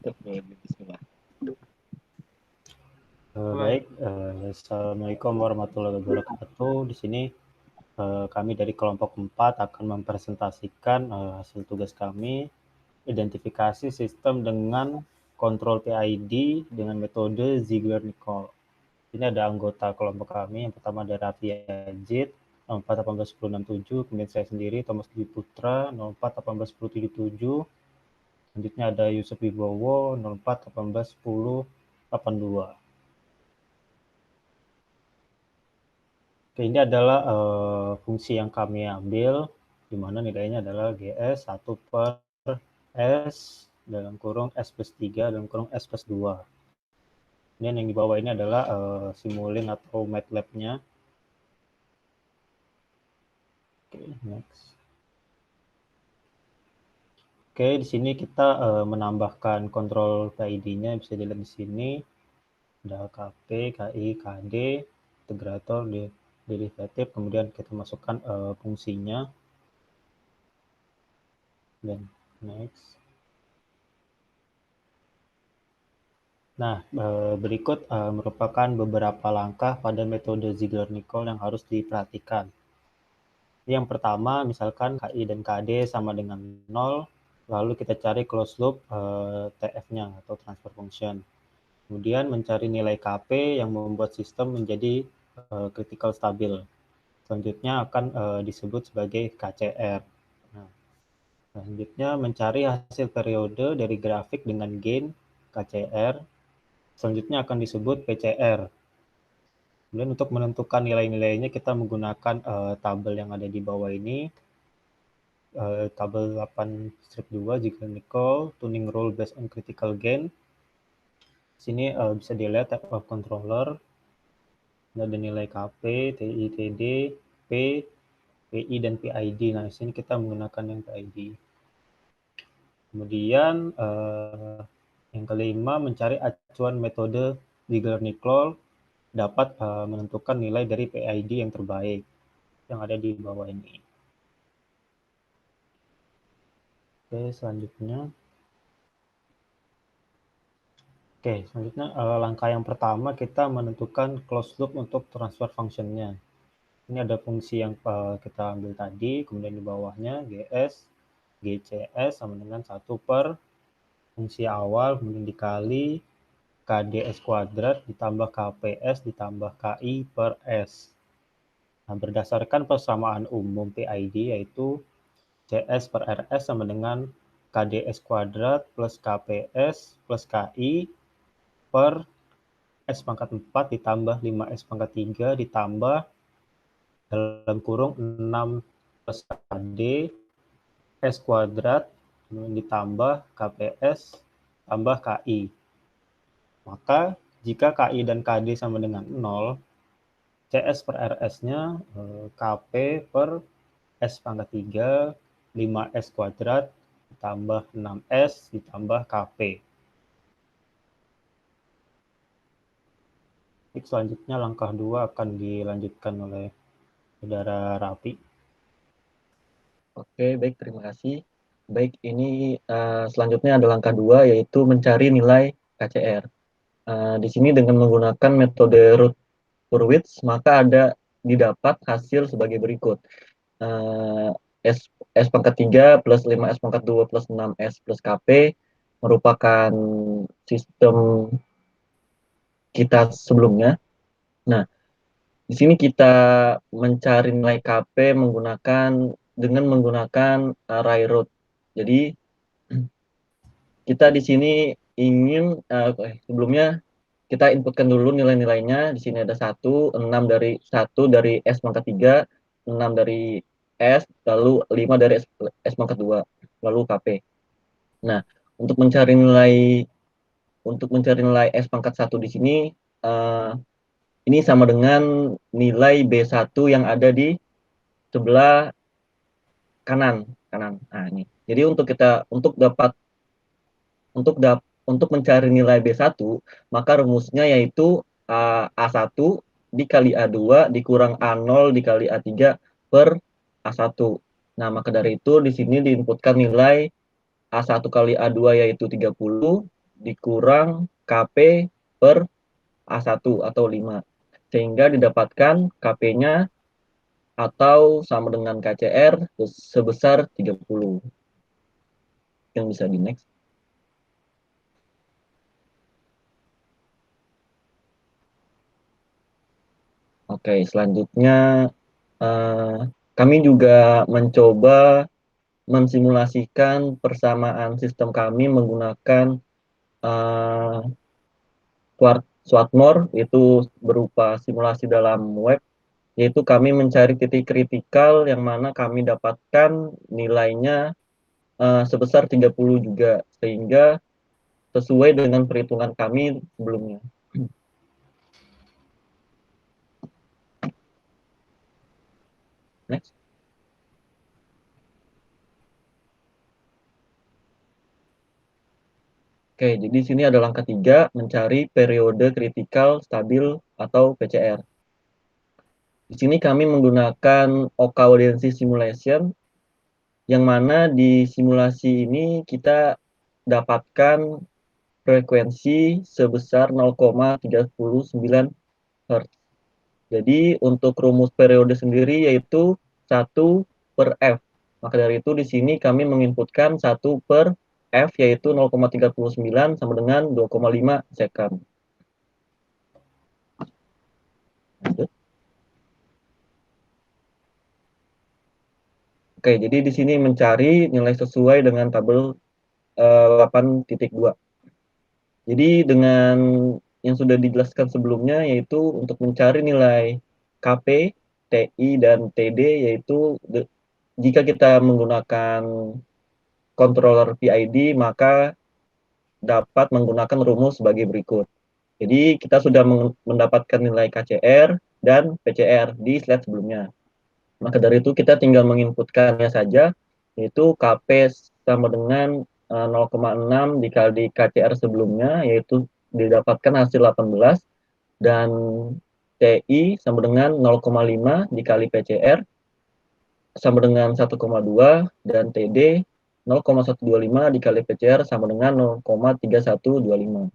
Bismillah. Baik, Assalamualaikum warahmatullahi wabarakatuh. Di sini kami dari kelompok 4 akan mempresentasikan hasil tugas kami, identifikasi sistem dengan kontrol PID dengan metode Ziegler-Nichols. Ini ada anggota kelompok kami, yang pertama ada Raffi Ajit, 04 18 10 67, kemudian saya sendiri, Thomas Dwi Putra, 04 18 10 77, selanjutnya ada Yusuf Wibowo, 04 18 10 82. Oke, ini adalah fungsi yang kami ambil, di mana nilainya adalah GS 1 per S dalam kurung S plus 3 dalam kurung S plus 2. Kemudian yang di bawah ini adalah Simulink atau MATLAB-nya. Oke, next. Oke, di sini kita menambahkan kontrol PID-nya, bisa dilihat di sini. Ada KP, KI, KD, integrator, derivatif, kemudian kita masukkan fungsinya. Dan next. Nah, berikut merupakan beberapa langkah pada metode Ziegler-Nichols yang harus diperhatikan. Yang pertama, misalkan KI dan KD sama dengan 0, lalu kita cari closed loop TF-nya atau transfer function. Kemudian mencari nilai KP yang membuat sistem menjadi critical stabil. Selanjutnya akan disebut sebagai KCR. Nah, selanjutnya mencari hasil periode dari grafik dengan gain KCR. Selanjutnya akan disebut PCR. Kemudian untuk menentukan nilai-nilainya kita menggunakan tabel yang ada di bawah ini. Tabel 8-2 Ziegler-Nichols tuning rule based on critical gain. Sini bisa dilihat type of controller. Ada nilai KP, TI, TD, P, PI, dan PID. Nah, di sini kita menggunakan yang PID. Kemudian yang kelima, mencari acuan metode Ziegler-Nichols dapat menentukan nilai dari PID yang terbaik yang ada di bawah ini. Oke, selanjutnya. Langkah yang pertama kita menentukan closed loop untuk transfer function-nya. Ini ada fungsi yang kita ambil tadi, kemudian di bawahnya GS, GCS sama dengan 1 per fungsi awal, kemudian dikali KDS kuadrat ditambah KPS ditambah KI per S. Nah, berdasarkan persamaan umum PID yaitu CS per RS sama dengan KDS kuadrat plus KPS plus KI per S pangkat 4 ditambah 5S pangkat 3 ditambah dalam kurung 6 plus KD S kuadrat ditambah KPS tambah KI. Maka jika KI dan KD sama dengan 0, CS per RS-nya KP per S pangkat 3, 5S kuadrat, ditambah 6S, ditambah KP. Selanjutnya langkah 2 akan dilanjutkan oleh Saudara Raffi. Oke, baik, terima kasih. Baik, ini selanjutnya ada langkah 2, yaitu mencari nilai KCR. Di sini dengan menggunakan metode Root-Hurwitz, maka didapat hasil sebagai berikut. S pangkat 3 plus 5S pangkat 2 plus 6S plus KP merupakan sistem kita sebelumnya. Nah, di sini kita mencari nilai KP dengan menggunakan Railroad. Jadi kita di sini ingin sebelumnya kita inputkan dulu nilai-nilainya. Di sini ada 1 dari S pangkat 3, 6 dari S, lalu 5 dari S pangkat 2, lalu KP. Nah, untuk mencari nilai S pangkat 1 di sini ini sama dengan nilai B1 yang ada di sebelah kanan. Nah, ini. Jadi untuk mencari nilai B1, maka rumusnya yaitu A1 dikali A2 dikurang A0 dikali A3 per A1. Nah, maka dari itu di sini diinputkan nilai A1 kali A2 yaitu 30 dikurang KP per A1 atau 5. Sehingga didapatkan KP-nya atau sama dengan KCR sebesar 30. Yang bisa di next. Oke, selanjutnya kami juga mencoba mensimulasikan persamaan sistem kami menggunakan Swarthmore, itu berupa simulasi dalam web, yaitu kami mencari titik kritikal yang mana kami dapatkan nilainya sebesar 30 juga, sehingga sesuai dengan perhitungan kami sebelumnya. Next. Oke, jadi di sini ada langkah 3, mencari periode kritikal stabil atau PCR. Di sini kami menggunakan Okawa-Densi Simulation, yang mana di simulasi ini kita dapatkan frekuensi sebesar 0,39 Hz. Jadi untuk rumus periode sendiri yaitu 1 per F. Maka dari itu di sini kami menginputkan 1 per F yaitu 0,39 sama dengan 2,5 second. Lanjut. Oke, jadi di sini mencari nilai sesuai dengan tabel 8.2. Jadi dengan yang sudah dijelaskan sebelumnya yaitu untuk mencari nilai KP, TI, dan TD yaitu jika kita menggunakan controller PID maka dapat menggunakan rumus sebagai berikut. Jadi kita sudah mendapatkan nilai KCR dan PCR di slide sebelumnya. Maka dari itu kita tinggal menginputkannya saja, yaitu KP sama dengan 0,6 dikali KCR sebelumnya, yaitu didapatkan hasil 18, dan TI sama dengan 0,5 dikali PCR sama dengan 1,2, dan TD 0,125 dikali PCR sama dengan 0,3125.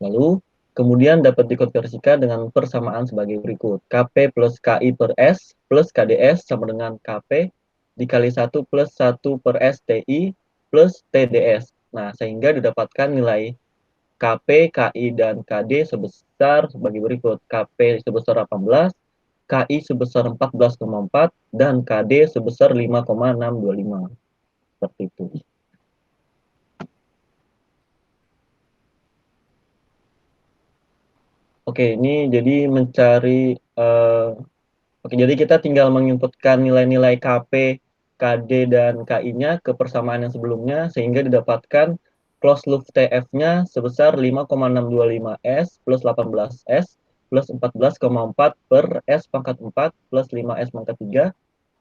Lalu kemudian dapat dikonversikan dengan persamaan sebagai berikut. KP plus KI per S plus KDS sama dengan KP dikali 1 plus 1 per S TI plus TDS. Nah, sehingga didapatkan nilai KP, KI, dan KD sebesar sebagai berikut. KP sebesar 18, KI sebesar 14,4, dan KD sebesar 5,625. Seperti itu. Oke, ini jadi mencari oke, jadi kita tinggal menginputkan nilai-nilai KP, KD, dan KI-nya ke persamaan yang sebelumnya, sehingga didapatkan closed loop TF-nya sebesar 5,625 S plus 18 S plus 14,4 per S pangkat 4 plus 5 S pangkat 3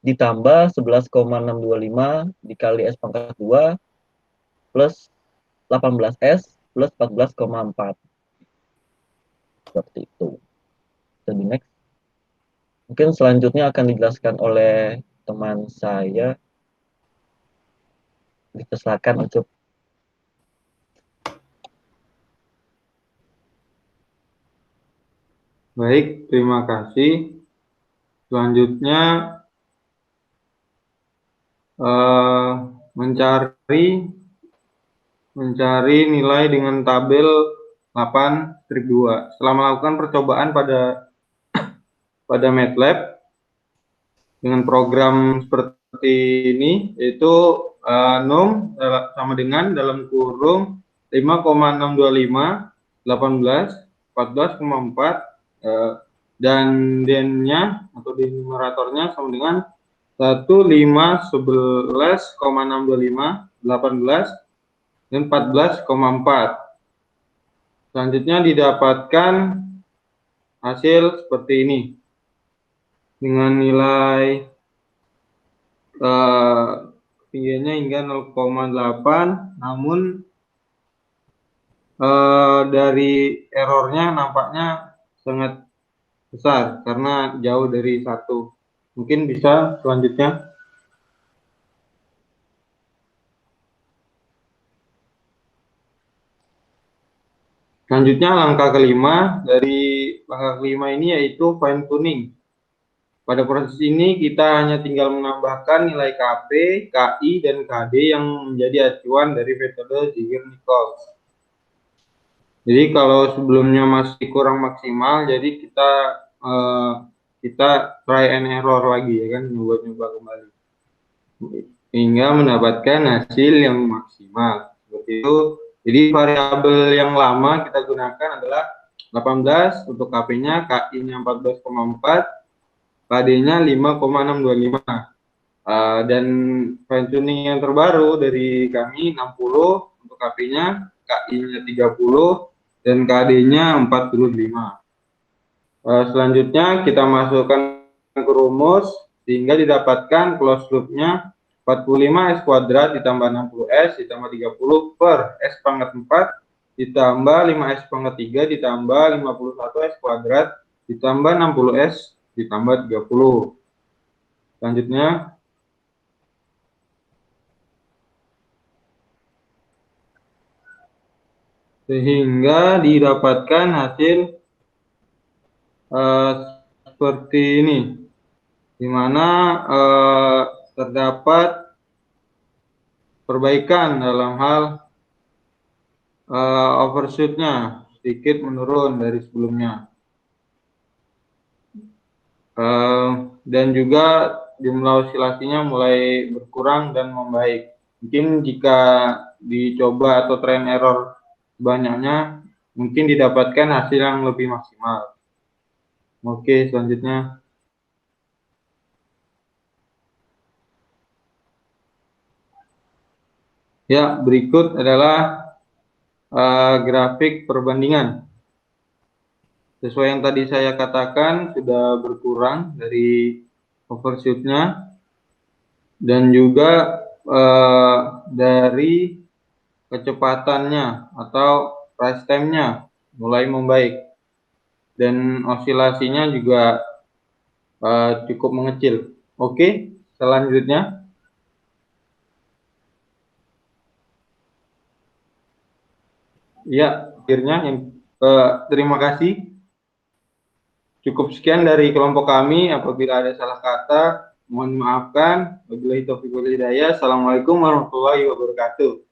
ditambah 11,625 dikali S pangkat 2 plus 18 S plus 14,4. Seperti itu. Jadi next. Mungkin selanjutnya akan dijelaskan oleh teman saya. Dipersilakan untuk. Baik, terima kasih. Selanjutnya mencari nilai dengan tabel 8-2. Setelah melakukan percobaan pada MATLAB dengan program seperti ini, yaitu num sama dengan dalam kurung 5,625, 18, 14,4, dan den-nya atau denumeratornya sama dengan 1, 5, 11,625, 18, dan 14,4. Selanjutnya didapatkan hasil seperti ini dengan nilai ketinggiannya hingga 0,8, namun dari errornya nampaknya sangat besar karena jauh dari 1. Mungkin bisa selanjutnya. Selanjutnya langkah kelima, dari langkah kelima ini yaitu fine tuning. Pada proses ini kita hanya tinggal menambahkan nilai KP, KI, dan KD yang menjadi acuan dari metode Ziegler-Nichols. Jadi kalau sebelumnya masih kurang maksimal, jadi kita try and error lagi ya kan, nyoba-nyoba kembali hingga mendapatkan hasil yang maksimal. Seperti itu. Jadi variabel yang lama kita gunakan adalah 18 untuk KP-nya, KI-nya 14,4, KD-nya 5,625. Dan fine tuning yang terbaru dari kami 60 untuk KP-nya, KI-nya 30, dan KD-nya 45. Selanjutnya kita masukkan ke rumus sehingga didapatkan closed loop-nya 45 S kuadrat ditambah 60 S ditambah 30 per S pangkat 4 ditambah 5 S pangkat 3 ditambah 51 S kuadrat ditambah 60 S ditambah 30. Selanjutnya sehingga didapatkan hasil seperti ini, di mana terdapat perbaikan dalam hal overshoot-nya sedikit menurun dari sebelumnya, dan juga jumlah osilasinya mulai berkurang dan membaik. Mungkin jika dicoba atau try and error banyaknya, mungkin didapatkan hasil yang lebih maksimal. Oke, selanjutnya. Ya, berikut adalah grafik perbandingan. Sesuai yang tadi saya katakan, sudah berkurang dari overshoot-nya dan juga dari kecepatannya atau rise time-nya mulai membaik dan osilasinya juga cukup mengecil. Oke, selanjutnya. Ya, akhirnya terima kasih. Cukup sekian dari kelompok kami. Apabila ada salah kata, mohon dimaafkan. Wabillahi taufiq wal hidayah. Assalamualaikum warahmatullahi wabarakatuh.